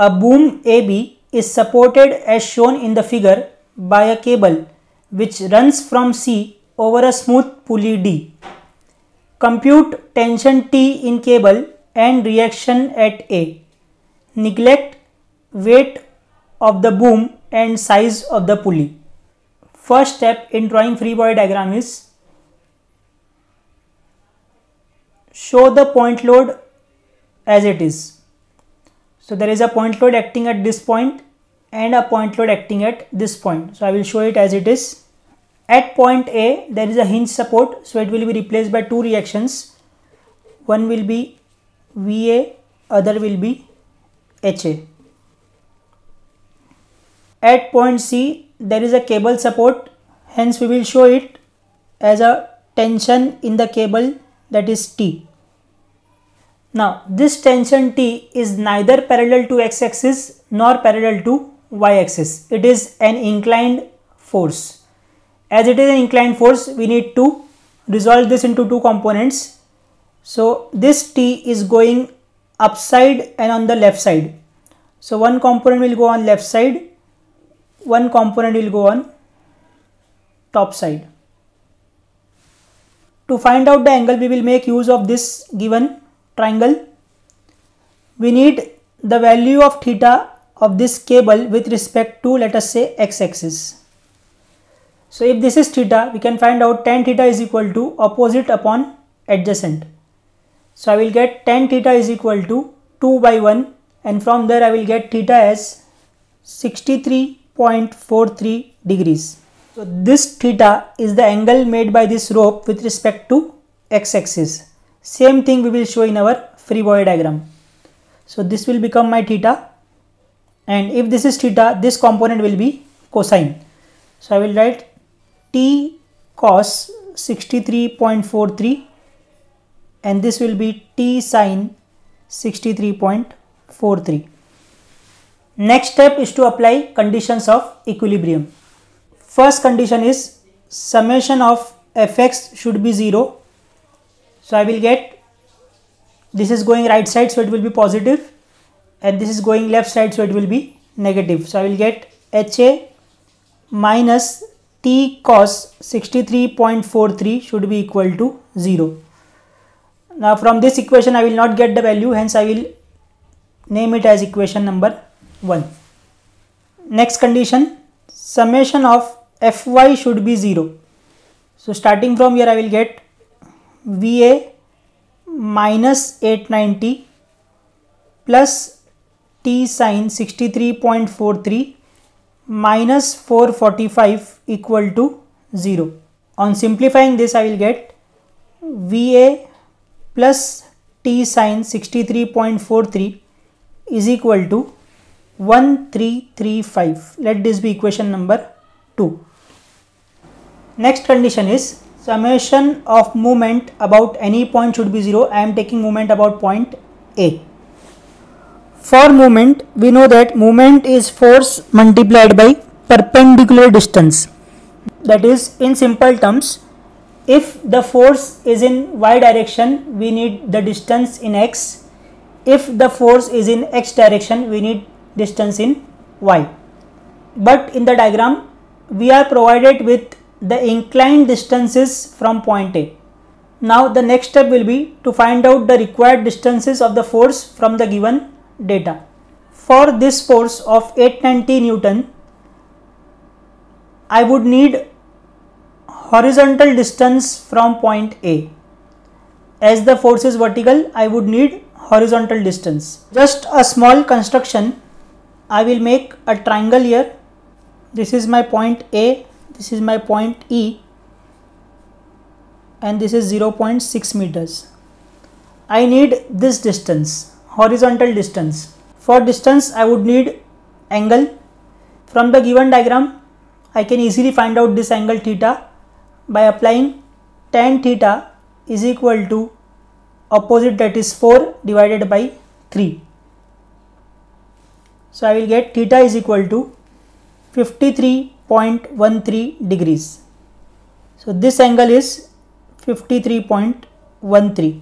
A boom AB is supported as shown in the figure by a cable which runs from C over a smooth pulley D. Compute tension T in cable and reaction at A. Neglect weight of the boom and size of the pulley. First step in drawing free body diagram is show the point load as it is. So there is a point load acting at this point and a point load acting at this point. So I will show it as it is. At point A there is a hinge support, so it will be replaced by two reactions. One will be VA, other will be HA. At point C there is a cable support, hence we will show it as a tension in the cable, that is T. Now this tension T is neither parallel to x-axis nor parallel to y-axis. It is an inclined force. As it is an inclined force, we need to resolve this into two components. So this T is going upside and on the left side. So one component will go on left side, one component will go on top side. To find out the angle, we will make use of this given triangle. We need the value of theta of this cable with respect to, let us say, x-axis. So if this is theta, we can find out tan theta is equal to opposite upon adjacent. So I will get tan theta is equal to 2 by 1, and from there I will get theta as 63.43 degrees. So this theta is the angle made by this rope with respect to x-axis. Same thing we will show in our free body diagram. So this will become my theta, and if this is theta, this component will be cosine. So I will write T cos 63.43 and this will be T sin 63.43. Next step is to apply conditions of equilibrium. First condition is summation of fx should be 0. So I will get, this is going right side, so it will be positive, and this is going left side, so it will be negative. So I will get HA minus T cos 63.43 should be equal to 0. Now from this equation I will not get the value, hence I will name it as equation number 1. Next condition, summation of Fy should be 0. So starting from here I will get VA minus 890 plus T sin 63.43 minus 445 equal to 0. On simplifying this I will get VA plus T sin 63.43 is equal to 1335. Let this be equation number 2. Next condition is summation of moment about any point should be 0. I am taking moment about point A. For moment, we know that moment is force multiplied by perpendicular distance. That is, in simple terms, if the force is in y direction, we need the distance in x. If the force is in x direction, we need distance in y. But in the diagram, we are provided with the inclined distances from point A. Now the next step will be to find out the required distances of the force from the given data. For this force of 890 Newton, I would need horizontal distance from point A. As the force is vertical, I would need horizontal distance. Just a small construction, I will make a triangle here. This is my point A, this is my point E, and this is 0.6 meters. I need this distance, horizontal distance. For distance I would need angle. From the given diagram I can easily find out this angle theta by applying tan theta is equal to opposite, that is 4 divided by 3. So I will get theta is equal to 53.13 degrees. So this angle is 53.13.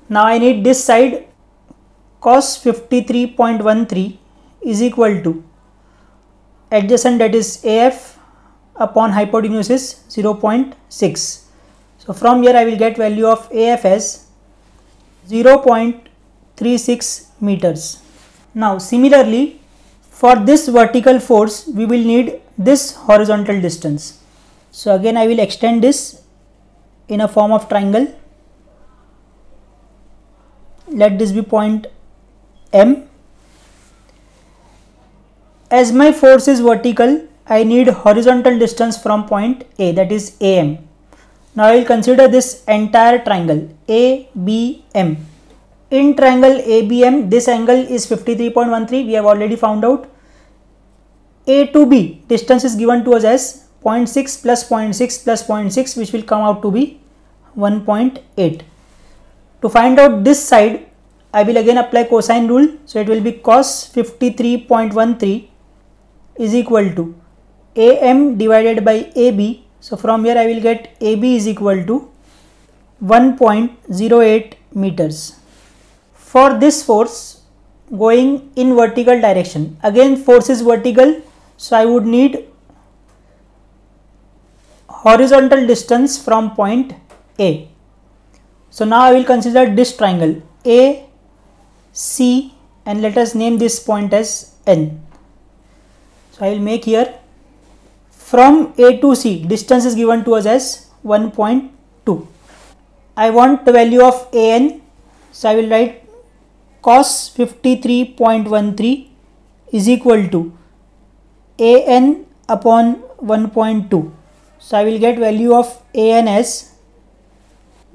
Now I need this side cos 53.13 is equal to adjacent, that is AF, upon hypotenuse is 0.6. So from here I will get value of AF as 0.36 meters. Now similarly, for this vertical force we will need this horizontal distance. So again I will extend this in a form of triangle. Let this be point M. As my force is vertical, I need horizontal distance from point A, that is AM. Now I will consider this entire triangle ABM. In triangle ABM, this angle is 53.13. We have already found out. A to B distance is given to us as 0.6 plus 0.6 plus 0.6, which will come out to be 1.8. To find out this side, I will again apply cosine rule. So it will be cos 53.13 is equal to AM divided by AB. So from here I will get AB is equal to 1.08 meters. For this force going in vertical direction, again force is vertical, so I would need horizontal distance from point A. So now I will consider this triangle AC and let us name this point as N. So I will make here, from A to C distance is given to us as 1.2. I want the value of AN, so I will write cos 53.13 is equal to AN upon 1.2. So I will get value of AN as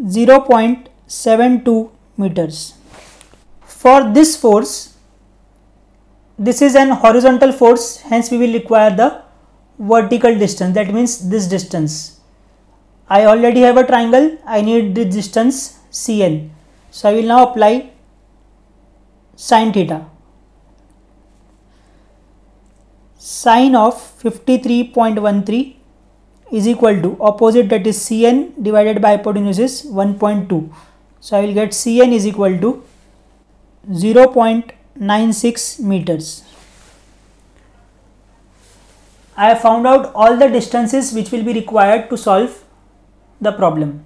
0.72 meters. For this force, this is an horizontal force, hence we will require the vertical distance, that means this distance. I already have a triangle, I need the distance CN. So I will now apply sin theta. Sine of 53.13 is equal to opposite, that is Cn divided by hypotenuse is 1.2. So I will get Cn is equal to 0.96 meters. I have found out all the distances which will be required to solve the problem.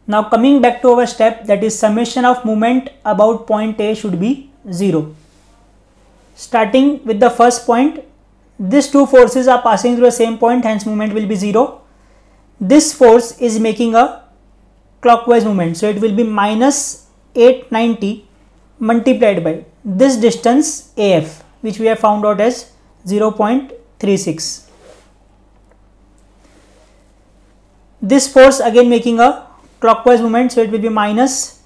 Now coming back to our step, that is summation of moment about point A should be 0. Starting with the first point, these two forces are passing through the same point, hence moment will be 0. This force is making a clockwise movement, so it will be minus 890 multiplied by this distance AF, which we have found out as 0.36. This force again making a clockwise movement, so it will be minus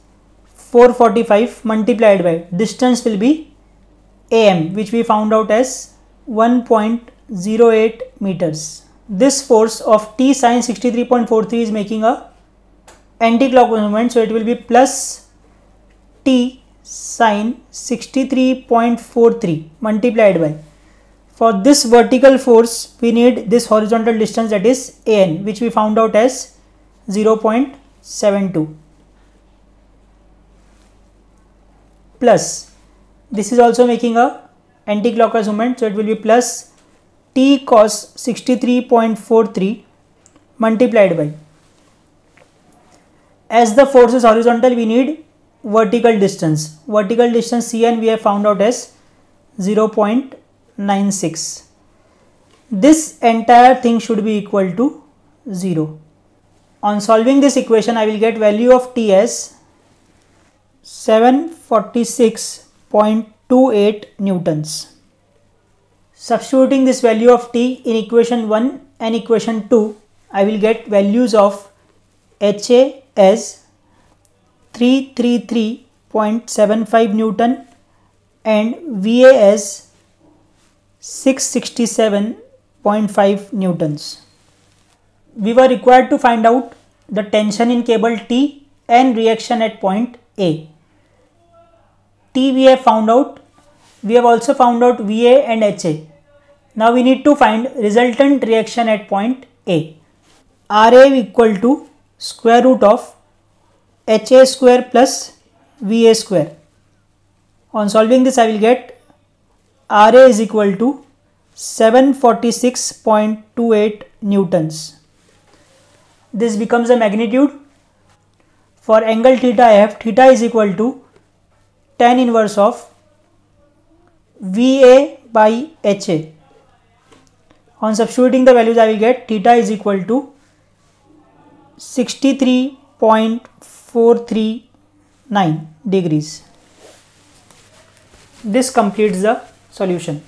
445 multiplied by distance will be AM, which we found out as 1.08 meters. This force of T sin 63.43 is making a anti-clockwise movement, so it will be plus T sin 63.43 multiplied by, for this vertical force we need this horizontal distance, that is AN, which we found out as 0.72, plus this is also making a anti-clockwise movement, so it will be plus T cos 63.43 multiplied by, as the force is horizontal we need vertical distance. Vertical distance Cn we have found out as 0.96. This entire thing should be equal to 0. On solving this equation, I will get value of T as 746.28 newtons. Substituting this value of T in equation 1 and equation 2, I will get values of HA as 333.75 Newton and VA as 667.5 Newtons. We were required to find out the tension in cable T and reaction at point A. T we have found out. We have also found out VA and HA. Now we need to find resultant reaction at point A. RA equal to square root of HA square plus VA square. On solving this, I will get Ra is equal to 746.28 newtons. This becomes a magnitude. For angle theta f, theta is equal to tan inverse of VA by HA. On substituting the values, I will get theta is equal to 63.439 degrees. This completes the solution.